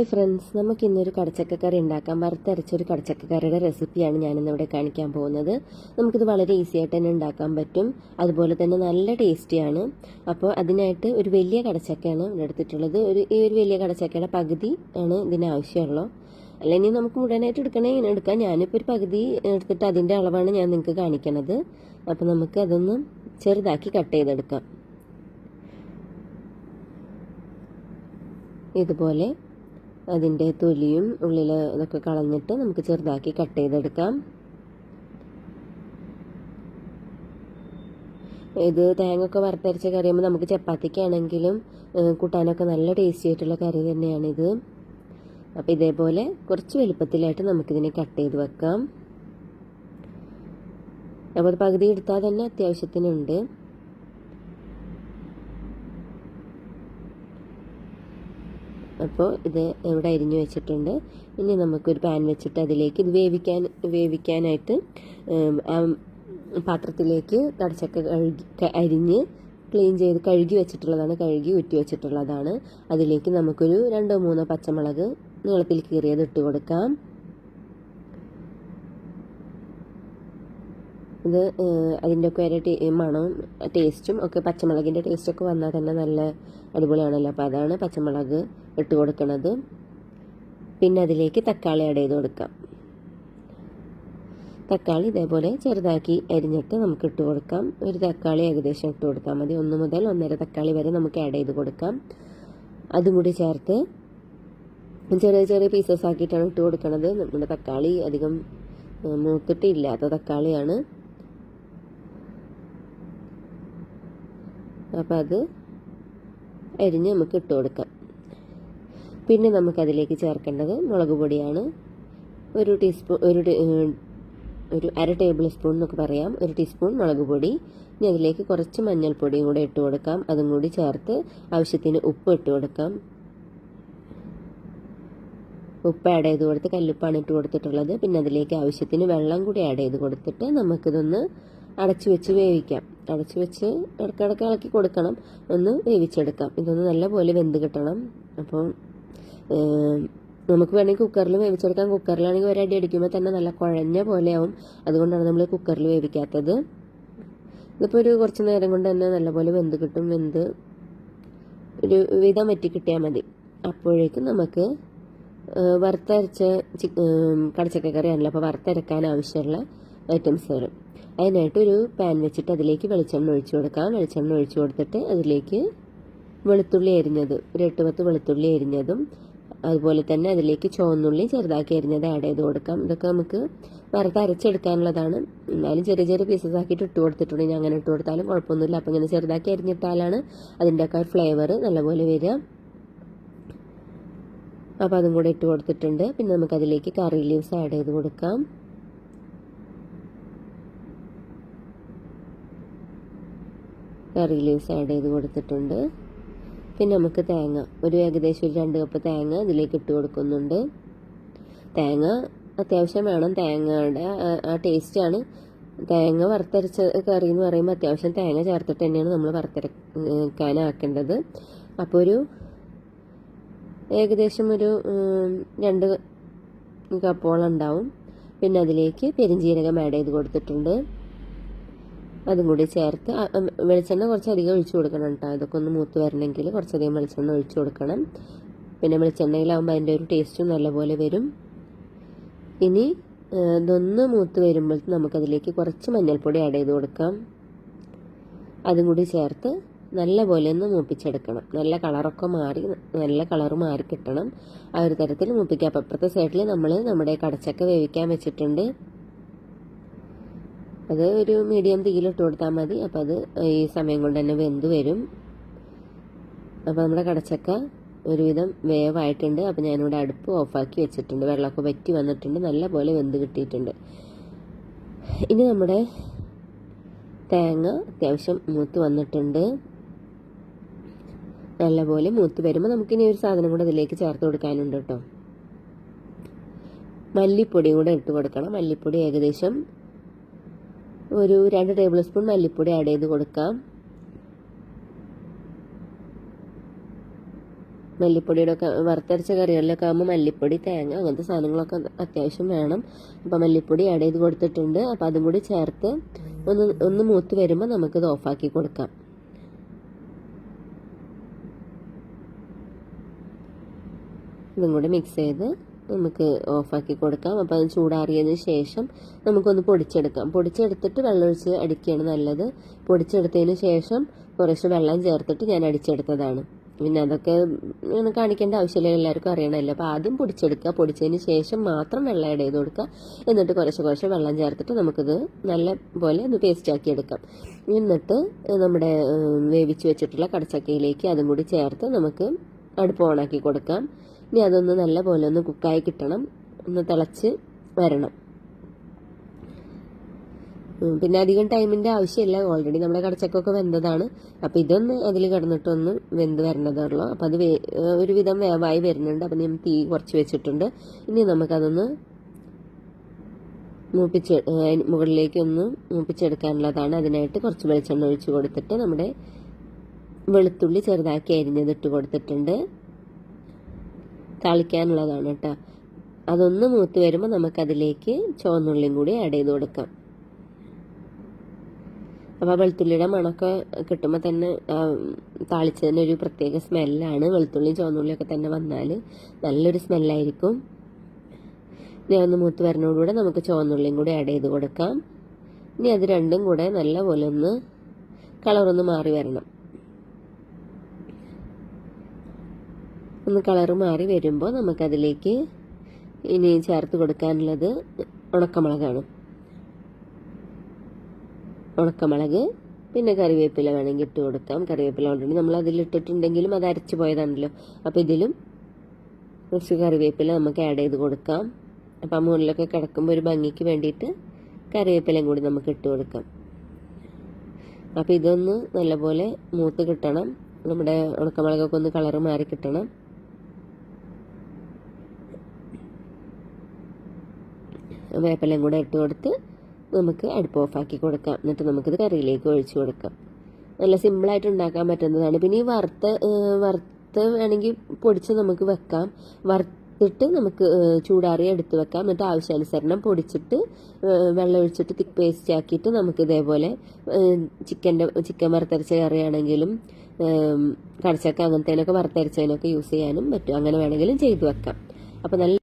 Hi friends, നമുക്ക് ഇന്നൊരു കടച്ചക്കക്കറി ഉണ്ടാക്കാം. വറുത്തരച്ചൊരു കടച്ചക്കക്കറിയുടെ റെസിപ്പിയാണ് ഞാനിന്നിവിടെ കാണിക്കാൻ പോകുന്നത്. നമുക്കിത് വളരെ ഈസി ആയിട്ട് തന്നെ ഉണ്ടാക്കാൻ പറ്റും, അതുപോലെ തന്നെ നല്ല ടേസ്റ്റിയാണ്. അപ്പോൾ അതിനായിട്ട് ഒരു വലിയ കടച്ചക്കയാണ് ഇവിടെ എടുത്തിട്ടുള്ളത്. ഈ ഒരു വലിയ കടച്ചക്കയുടെ പകുതി ആണ് ഇതിന് ആവശ്യമുള്ളൂ. അല്ലെങ്കിൽ നമുക്ക് മുഴുവനായിട്ട് എടുക്കണേ ഇങ്ങനെ എടുക്കാം. ഞാനിപ്പോൾ ഒരു പകുതി എടുത്തിട്ട് അതിൻ്റെ അളവാണ് ഞാൻ നിങ്ങൾക്ക് കാണിക്കണത്. അപ്പോൾ നമുക്ക് അതൊന്ന് ചെറുതാക്കി കട്ട് ചെയ്തെടുക്കാം. ഇതുപോലെ അതിൻ്റെ തൊലിയും ഉള്ളിൽ ഇതൊക്കെ കളഞ്ഞിട്ട് നമുക്ക് ചെറുതാക്കി കട്ട് ചെയ്തെടുക്കാം. ഇത് തേങ്ങ ഒക്കെ വറുത്തരച്ച കറിയുമ്പോൾ നമുക്ക് ചപ്പാത്തിക്കാണെങ്കിലും കൂട്ടാനൊക്കെ നല്ല ടേസ്റ്റി ആയിട്ടുള്ള കറി തന്നെയാണിത്. അപ്പോൾ ഇതേപോലെ കുറച്ച് വലുപ്പത്തിലായിട്ട് നമുക്കിതിനെ കട്ട് ചെയ്ത് വെക്കാം. അപ്പോൾ അത് പകുതി എടുത്താൽ തന്നെ അത്യാവശ്യത്തിനുണ്ട്. അപ്പോൾ ഇത് ഇവിടെ അരിഞ്ഞു വെച്ചിട്ടുണ്ട്. ഇനി നമുക്കൊരു പാൻ വെച്ചിട്ട് അതിലേക്ക് ഇത് വേവിക്കാനായിട്ട് പാത്രത്തിലേക്ക് കടച്ചക്ക അരിഞ്ഞ് ക്ലീൻ ചെയ്ത് കഴുകി വെച്ചിട്ടുള്ളതാണ്, കഴുകി ഊറ്റി വെച്ചിട്ടുള്ളതാണ്. അതിലേക്ക് നമുക്കൊരു 2-3 പച്ചമുളക് നീളത്തിൽ കീറിയത് ഇട്ട് കൊടുക്കാം. ഇത് അതിൻ്റെ ഒക്കെ ഒരു മണവും ടേസ്റ്റും ഒക്കെ പച്ചമുളകിൻ്റെ ടേസ്റ്റൊക്കെ വന്നാൽ തന്നെ നല്ല അടിപൊളിയാണല്ലോ. അപ്പോൾ അതാണ് പച്ചമുളക് ഇട്ട് കൊടുക്കുന്നത്. പിന്നെ അതിലേക്ക് തക്കാളി ആഡ് ചെയ്ത് കൊടുക്കാം. തക്കാളി ഇതേപോലെ ചെറുതാക്കി അരിഞ്ഞിട്ട് നമുക്ക് ഇട്ട് കൊടുക്കാം. ഒരു തക്കാളി ഏകദേശം ഇട്ട് കൊടുത്താൽ മതി. 1 മുതൽ 1.5 തക്കാളി വരെ നമുക്ക് ആഡ് ചെയ്ത് കൊടുക്കാം. അതും കൂടി ചേർത്ത് ചെറിയ ചെറിയ പീസസ് ആക്കിയിട്ടാണ് ഇട്ട് കൊടുക്കുന്നത്. നമ്മുടെ തക്കാളി അധികം മൂത്തിട്ടില്ലാത്ത തക്കാളിയാണ്. അപ്പോൾ അത് അരിഞ്ഞ് നമുക്ക് ഇട്ട് കൊടുക്കാം. പിന്നെ നമുക്കതിലേക്ക് ചേർക്കേണ്ടത് മുളക് പൊടിയാണ്. ഒരു അര ടേബിൾ സ്പൂൺ എന്നൊക്കെ പറയാം, 1 ടീസ്പൂൺ മുളക് പൊടി. ഇനി അതിലേക്ക് കുറച്ച് മഞ്ഞൾപ്പൊടിയും കൂടെ ഇട്ട് കൊടുക്കാം. അതും കൂടി ചേർത്ത് ആവശ്യത്തിന് ഉപ്പ് ഇട്ട് കൊടുക്കാം. ഉപ്പ് ആഡ് ചെയ്ത് കൊടുത്ത് കല്ലുപ്പാണ് ഇട്ട് കൊടുത്തിട്ടുള്ളത്. പിന്നെ അതിലേക്ക് ആവശ്യത്തിന് വെള്ളം കൂടി ആഡ് ചെയ്ത് കൊടുത്തിട്ട് നമുക്കിതൊന്ന് അടച്ചു വെച്ച് വേവിക്കാം. അടച്ചു വെച്ച് ഇടയ്ക്കിടയ്ക്ക് ഇളക്കി കൊടുക്കണം, ഒന്ന് വേവിച്ചെടുക്കാം. ഇതൊന്ന് നല്ലപോലെ വെന്ത് കിട്ടണം. അപ്പോൾ നമുക്ക് വേണമെങ്കിൽ കുക്കറിൽ വേവിച്ചെടുക്കാം. കുക്കറിലാണെങ്കിൽ ഒരടി അടിക്കുമ്പോൾ തന്നെ നല്ല കുഴഞ്ഞ പോലെയാവും. അതുകൊണ്ടാണ് നമ്മൾ കുക്കറിൽ വേവിക്കാത്തത്. ഇതിപ്പോൾ ഒരു കുറച്ച് നേരം കൊണ്ട് തന്നെ നല്ലപോലെ വെന്ത് കിട്ടും. വെന്ത് ഒരു വിധം വറ്റി കിട്ടിയാൽ മതി. അപ്പോഴേക്കും നമുക്ക് വറുത്തരച്ച കടച്ചക്കറിയാണല്ലോ, അപ്പോൾ വറുത്തരക്കാൻ ആവശ്യമുള്ള ഐറ്റംസ് വരും. അതിനായിട്ട് ഒരു പാൻ വെച്ചിട്ട് അതിലേക്ക് വെളിച്ചെണ്ണ ഒഴിച്ചു കൊടുക്കാം. വെളിച്ചെണ്ണ ഒഴിച്ചു കൊടുത്തിട്ട് അതിലേക്ക് വെളുത്തുള്ളി അരിഞ്ഞത്, ഒരു 8-10 വെളുത്തുള്ളി അരിഞ്ഞതും അതുപോലെ തന്നെ അതിലേക്ക് ചുവന്നുള്ളി ചെറുതാക്കി അരിഞ്ഞത് ആഡ് ചെയ്ത് കൊടുക്കാം. ഇതൊക്കെ നമുക്ക് വറുത്തരച്ചെടുക്കാനുള്ളതാണ്. എന്നാലും ചെറിയ ചെറിയ പീസസ് ആക്കിയിട്ട് ഇട്ട് കൊടുത്തിട്ടുണ്ടെങ്കിൽ അങ്ങനെ ഇട്ട് കൊടുത്താലും കുഴപ്പമൊന്നുമില്ല. അപ്പോൾ ഇങ്ങനെ ചെറുതാക്കി അരിഞ്ഞിട്ടാലാണ് അതിൻ്റെയൊക്കെ ഒരു ഫ്ലേവർ നല്ലപോലെ വരിക. അപ്പോൾ അതും കൂടെ ഇട്ട് കൊടുത്തിട്ടുണ്ട്. പിന്നെ നമുക്കതിലേക്ക് കറി ലീവ്സ് ആഡ് ചെയ്ത് കൊടുക്കാം. കറി ലീവ്സ് ആഡ് ചെയ്ത് കൊടുത്തിട്ടുണ്ട്. പിന്നെ നമുക്ക് തേങ്ങ, ഒരു ഏകദേശം ഒരു 2 കപ്പ് തേങ്ങ ഇതിലേക്ക് ഇട്ട് കൊടുക്കുന്നുണ്ട്. തേങ്ങ അത്യാവശ്യം വേണം, തേങ്ങയുടെ ആ ടേസ്റ്റാണ്. തേങ്ങ വറുത്തരച്ച കറി എന്ന് പറയുമ്പോൾ അത്യാവശ്യം തേങ്ങ ചേർത്തിട്ട് തന്നെയാണ് നമ്മൾ വറുത്തരക്കാനാക്കേണ്ടത്. അപ്പോൾ ഒരു ഏകദേശം ഒരു 2 കപ്പോളം ഉണ്ടാവും. പിന്നെ അതിലേക്ക് പെരിഞ്ജീരകം ആഡ് ചെയ്ത് കൊടുത്തിട്ടുണ്ട്. അതും കൂടി ചേർത്ത് വെളിച്ചെണ്ണ കുറച്ചധികം ഒഴിച്ചു കൊടുക്കണം കേട്ടോ. ഇതൊക്കെ ഒന്ന് മൂത്ത് വരണമെങ്കിൽ കുറച്ചധികം വെളിച്ചെണ്ണ ഒഴിച്ചു കൊടുക്കണം. പിന്നെ വെളിച്ചെണ്ണയിലാവുമ്പോൾ അതിൻ്റെ ഒരു ടേസ്റ്റും നല്ലപോലെ വരും. ഇനി ഇതൊന്ന് മൂത്ത് വരുമ്പോൾ നമുക്കതിലേക്ക് കുറച്ച് മഞ്ഞൾപ്പൊടി ആഡ് ചെയ്ത് കൊടുക്കാം. അതും കൂടി ചേർത്ത് നല്ലപോലെ ഒന്ന് മൂപ്പിച്ചെടുക്കണം. നല്ല കളറൊക്കെ മാറി, നല്ല കളറ് മാറി കിട്ടണം. ആ ഒരു തരത്തിൽ മൂപ്പിക്കുക. അപ്പോൾ അപ്പുറത്തെ സൈഡിൽ നമ്മൾ നമ്മുടെ കടച്ചക്ക വേവിക്കാൻ വെച്ചിട്ടുണ്ട്. അത് ഒരു മീഡിയം തീയിലിട്ട് കൊടുത്താൽ മതി. അപ്പോൾ അത് ഈ സമയം കൊണ്ട് തന്നെ വെന്ത് വരും. അപ്പോൾ നമ്മുടെ കടച്ചക്ക ഒരുവിധം വേവായിട്ടുണ്ട്. അപ്പോൾ ഞാനിവിടെ അടുപ്പ് ഓഫാക്കി വെച്ചിട്ടുണ്ട്. വെള്ളമൊക്കെ വറ്റി വന്നിട്ടുണ്ട്, നല്ലപോലെ വെന്ത് കിട്ടിയിട്ടുണ്ട്. ഇനി നമ്മുടെ തേങ്ങ അത്യാവശ്യം മൂത്ത് വന്നിട്ടുണ്ട്. നല്ലപോലെ മൂത്ത് വരുമ്പോൾ നമുക്കിനി ഒരു സാധനം കൂടെ അതിലേക്ക് ചേർത്ത് കൊടുക്കാനുണ്ട് കേട്ടോ. മല്ലിപ്പൊടിയും കൂടെ ഇട്ട് കൊടുക്കണം. മല്ലിപ്പൊടി ഏകദേശം ഒരു 2 ടേബിൾ സ്പൂൺ മല്ലിപ്പൊടി ആഡ് ചെയ്ത് കൊടുക്കാം. മല്ലിപ്പൊടിയുടെ ഒക്കെ വറുത്തരച്ച കറികളിലൊക്കെ ആകുമ്പോൾ മല്ലിപ്പൊടി, തേങ്ങ അങ്ങനത്തെ സാധനങ്ങളൊക്കെ അത്യാവശ്യം വേണം. അപ്പം മല്ലിപ്പൊടി ആഡ് ചെയ്ത് കൊടുത്തിട്ടുണ്ട്. അപ്പം അതും കൂടി ചേർത്ത് ഒന്ന് മൂത്ത് വരുമ്പോൾ നമുക്കിത് ഓഫാക്കി കൊടുക്കാം. ഇതും കൂടി മിക്സ് ചെയ്ത് നമുക്ക് ഓഫാക്കി കൊടുക്കാം. അപ്പം അത് ചൂടാറിയതിന് ശേഷം നമുക്കൊന്ന് പൊടിച്ചെടുക്കാം. പൊടിച്ചെടുത്തിട്ട് വെള്ളമൊഴിച്ച് അടിക്കുകയാണ് നല്ലത്. പൊടിച്ചെടുത്തതിന് ശേഷം കുറച്ച് വെള്ളം ചേർത്തിട്ട് ഞാൻ അടിച്ചെടുത്തതാണ്. പിന്നെ അതൊക്കെ കാണിക്കേണ്ട ആവശ്യമില്ല, എല്ലാവർക്കും അറിയണമല്ലോ. അപ്പോൾ ആദ്യം പൊടിച്ചെടുക്കുക, പൊടിച്ചതിന് ശേഷം മാത്രം വെള്ളം ആഡ് ചെയ്ത് കൊടുക്കുക. എന്നിട്ട് കുറച്ച് വെള്ളം ചേർത്തിട്ട് നമുക്കിത് നല്ല പോലെ ഒന്ന് പേസ്റ്റാക്കി എടുക്കാം. എന്നിട്ട് നമ്മുടെ വേവിച്ച് വെച്ചിട്ടുള്ള കടച്ചക്കയിലേക്ക് അതും കൂടി ചേർത്ത് നമുക്ക് അടുപ്പ് ഓണാക്കി കൊടുക്കാം. ഇനി അതൊന്ന് നല്ല പോലെ ഒന്ന് കുക്കായി കിട്ടണം, ഒന്ന് തിളച്ച് വരണം. പിന്നെ അധികം ടൈമിൻ്റെ ആവശ്യമില്ല, ഓൾറെഡി നമ്മുടെ കടച്ചക്കൊക്കെ വെന്തതാണ്. അപ്പം ഇതൊന്ന് അതിൽ കിടന്നിട്ടൊന്ന് വെന്ത് വരണതുള്ളൂ. അപ്പം അത് ഒരുവിധം വേവായി വരുന്നുണ്ട്. അപ്പം ഞാൻ തീ കുറച്ച് വെച്ചിട്ടുണ്ട്. ഇനി നമുക്കതൊന്ന് മുകളിലേക്കൊന്ന് മൂപ്പിച്ചെടുക്കാനുള്ളതാണ്. അതിനായിട്ട് കുറച്ച് വെളിച്ചെണ്ണ ഒഴിച്ച് കൊടുത്തിട്ട് നമ്മുടെ വെളുത്തുള്ളി ചെറുതാക്കി അരിഞ്ഞതിട്ട് കൊടുത്തിട്ടുണ്ട്. താളിക്കാനുള്ളതാണ് കേട്ടോ. അതൊന്ന് മൂത്ത് വരുമ്പോൾ നമുക്കതിലേക്ക് ചുവന്നുള്ളിയും കൂടി ആഡ് ചെയ്ത് കൊടുക്കാം. അപ്പോൾ വെളുത്തുള്ളിയുടെ മണമൊക്കെ കിട്ടുമ്പോൾ തന്നെ താളിച്ചതിനൊരു പ്രത്യേക സ്മെല്ലാണ്. വെളുത്തുള്ളിയും ചുവന്നുള്ളിയൊക്കെ തന്നെ വന്നാൽ നല്ലൊരു സ്മെല്ലായിരിക്കും. ഇനി ഒന്ന് മൂത്ത് വരുന്നതോടുകൂടെ നമുക്ക് ചുവന്നുള്ളിയും കൂടി ആഡ് ചെയ്ത് കൊടുക്കാം. ഇനി അത് രണ്ടും കൂടെ നല്ല പോലെ ഒന്ന് കളറൊന്ന് മാറി വരണം. ഒന്ന് കളറ് മാറി വരുമ്പോൾ നമുക്കതിലേക്ക് ഇനി ചേർത്ത് കൊടുക്കാനുള്ളത് ഉണക്കമുളകാണ്. ഉണക്കമുളക് പിന്നെ കറിവേപ്പില വേണമെങ്കിൽ ഇട്ട് കൊടുക്കാം. കറിവേപ്പില ഓൾറെഡി നമ്മൾ അതിലിട്ടിട്ടുണ്ടെങ്കിലും അത് അരച്ച് പോയതാണല്ലോ. അപ്പോൾ ഇതിലും കുറച്ച് കറിവേപ്പില നമുക്ക് ആഡ് ചെയ്ത് കൊടുക്കാം. അപ്പം ആ മുകളിലൊക്കെ കിടക്കുമ്പോൾ ഒരു ഭംഗിക്ക് വേണ്ടിയിട്ട് കറിവേപ്പിലയും കൂടി നമുക്ക് ഇട്ട് കൊടുക്കാം. അപ്പോൾ ഇതൊന്ന് നല്ലപോലെ മൂത്ത് കിട്ടണം. നമ്മുടെ ഉണക്കമുളകൊക്കെ ഒന്ന് കളറ് മാറി കിട്ടണം. വേപ്പിലയും കൂടെ ഇട്ട് കൊടുത്ത് നമുക്ക് അടുപ്പ് ഓഫാക്കി കൊടുക്കാം. എന്നിട്ട് നമുക്കിത് കറിയിലേക്ക് ഒഴിച്ചു കൊടുക്കാം. നല്ല സിമ്പിളായിട്ട് ഉണ്ടാക്കാൻ പറ്റുന്നതാണ്. പിന്നെ ഈ വറുത്ത് വേണമെങ്കിൽ പൊടിച്ച് നമുക്ക് വെക്കാം. വറുത്തിട്ട് നമുക്ക് ചൂടാറി എടുത്ത് വെക്കാം. എന്നിട്ട് ആവശ്യാനുസരണം പൊടിച്ചിട്ട് വെള്ളം ഒഴിച്ചിട്ട് തിക്ക് പേസ്റ്റ് ആക്കിയിട്ട് നമുക്ക് ഇതേപോലെ ചിക്കൻ വറുത്തരച്ച കറിയാണെങ്കിലും കടച്ചക്ക അങ്ങനത്തേനൊക്കെ വറുത്തരച്ചതിനൊക്കെ യൂസ് ചെയ്യാനും പറ്റും. അങ്ങനെ വേണമെങ്കിലും ചെയ്ത് വെക്കാം. അപ്പോൾ നല്ല